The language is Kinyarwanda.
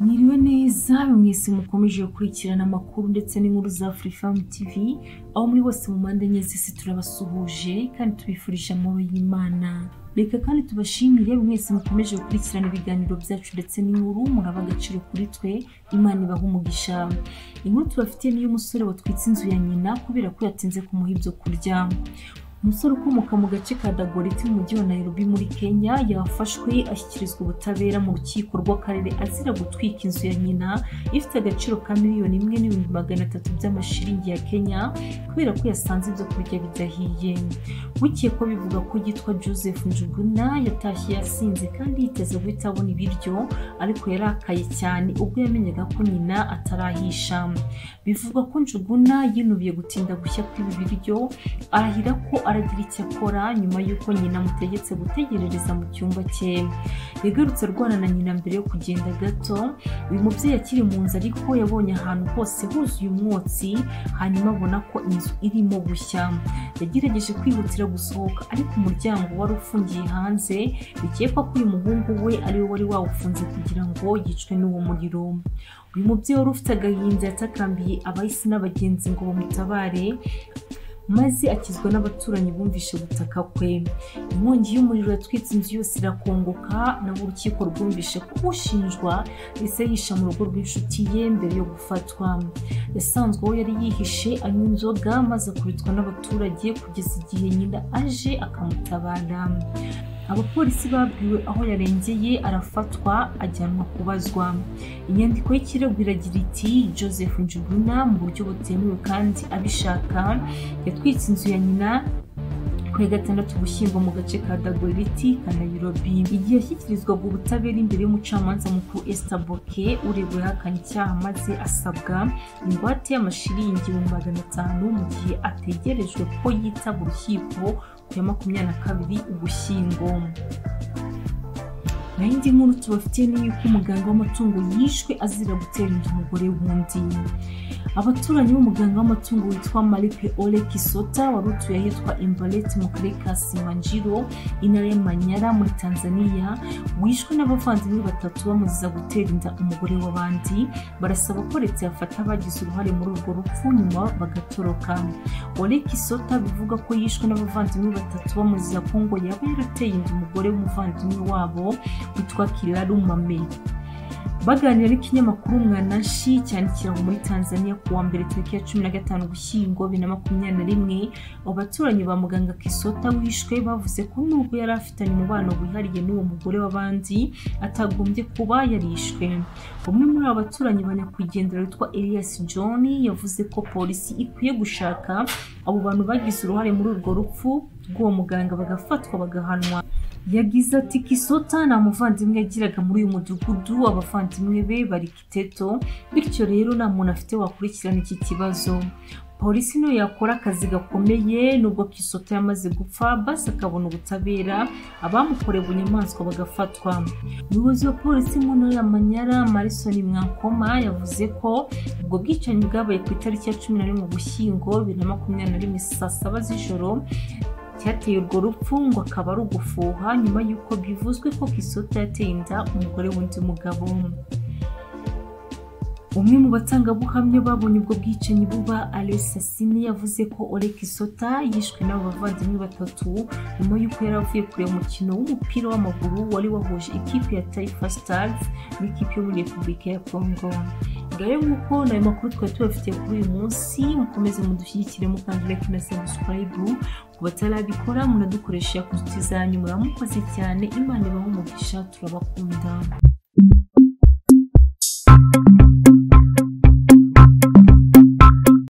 Mwiriwe neza mwese mukomeje gukurikirana amakuru ndetse n'inkuru za Afrifame TV aho muri bose mu mpande enye z'isi turabasuhuje kandi tubifurije amahoro y'Imana. Reka kandi tubashimire mwese mukomeje gukurikirana ibiganiro byacu ndetse n'inkuru muraba agaciro kuri twe. Imana ibaha umugisha. Inkuru tubafitiye niyo umusore watwitse inzu ya nyina kubera ko yatinze kumuha ibyo kurya. Umusore ukomoka mu gace ka Dagoretti mu mujyi wa Nairobi muri Kenya yafashwe ashyikirizwa ubutabera mu rukiko rw'akarere azira gutwika inzu ya nyina ifite agaciro ka $1,300,000 by'amashiringi ya Kenya kubera ko yasanze ibyo kurya bidahiye. Bukiye ko bivuga ko yitwa Joseph Njuguna yatashye yasinze kandi yiteze guhita abona ibiryo ariko yarakaye cyane ubwo yamenyaga ko nyina atarahisha. Bivuga ko Njuguna yinubiye gutinda gushya kw'ibi biryo arahira ko aragira icyo akora nyuma y'uko nyina amutegetse gutegerereza mu cyumba cye. Yagarutse arwana na nyina mbere yo kugenda gato. Uyu mubyeyi akiri mu nzu ariko yabonye ahantu hose huzuye umwotsi hanyuma abona ko inzu irimo gushya. Yagerageje kwihutira gusohoka ariko umuryango wari ufungiye hanze bikekwa ko uyu muhungu we ari we wari wawufunze kugira ngo yicwe n'uwo muriro. Uyu mubyeyi wari ufite agahinda yatakambiye abahisi n'abagenzi ngo bamutabare maze akizwa n'abaturanyi bumvishe gutaka kwe. Inkongi y'umuriro yatwitse inzu yose irakongoka naho urukiko rwumvishe ko ushinjwa ese yisha mu rugo rw'inshuti ye mbere yo gufatwa. Yasanzwe aho yari yihishe anywa inzoga maze akubitwa n'abaturage kugeza igihe nyina aje akamutabara. Abapolisi babwiwe aho yarengeye arafatwa ajyanwa kubazwa. Inyandiko y'ikirego iragira iti Joseph Njuguna mu buryo butemewe kandi abishaka yatwitse inzu ya nyina ku 6 Ugushyingo mu gace ka Dagoretti ka Nairobi. Igihe yashyikirizwaga ubutabera imbere y'umucamanza mukuru Esther Boke uregwa yahakanye icyaha maze asabwa ingwate y'amashiringi $500 mu gihe ategerejwe ko yitaba urukiko ku ya 22 Ugushyingo. Nayindi nkuru tubafitiye ni yuko umuganga w'amatungo yishwe azira gutera inda umugore wundi. Abaturanyi b'umuganga w'amatungo witwa Maripe Ole Kisota warutuye ahitwa Imbaleti mu karere ka Simanjiro intara y'Amanyara muri Tanzania wishwe n'abavandimwe 3 bamuziza gutera inda umugore w'abandi. Barasaba ko leta yafata abagize uruhare muri urwo rupfu nyuma bagatoroka. Ole Kisota bivuga ko yishwe n'abavandimwe 3 bamuziza ko ngo yaba yarateye inda umugore w'umuvandimwe wabo witwa Kilaru Mame. Baganira n'ikinyamakuru Mwanashi cyandikira muri Tanzania kuwa mbere tariki ya 15 Ugushyingo 2021 abaturanyi ba muganga Kisota wishwe bavuze ko nubwo yari afitanye umubano wihariye n'uwo mugore w'abandi atagombye kuba yarishwe. Umwe muri abo baturanyi banyakwigendera witwa Elias John yavuze ko polisi ikwiye gushaka abo bantu bagize uruhare muri urwo rupfu rw'uwo muganga bagafatwa bagahanwa. Yagize ati Kisota nta muvandimwe yagiraga muri uyu mudugudu, abavandimwe be bari Kiteto, bityo rero nta muntu afite wakurikirana iki kibazo. Polisi no yakora akazi gakomeye nubwo Kisota yamaze gupfa basi akabona ubutabera abamukoreye bunyamaswa bagafatwa. Umuyobozi wa polisi mu ntara y'Amanyara Marison Mwankoma yavuze ko ubwo bwicanyi bwabaye ku itariki ya 11 Ugushyingo 2021 saa 7 z'ijoro cyateye urwo rupfu ngo akaba ari ugufuha nyuma y'uko bivuzwe ko Kisota yateye inda umugore w'undi mugabo. Umwe mu batangabuhamya babonye ubwo bwicanyi buba Alessasini yavuze ko Ole Kisota yishwe n'abo bavandimwe 3 nyuma y'uko yari avuye kureba umukino w'umupira w'amaguru wari wahuje ikipe ya Taifa Stars n'ikipe yo muri Repubulika ya Congo. Ngayo nk'uko nayo makuru twari tubafitiye kuri uyu munsi, mukomeze mudushyigikire mukanda like na subscribe. Ku batarabikora munadukoresha ku nshuti zanyu muramukoze cyane. Imana ibahe umugisha, turabakunda.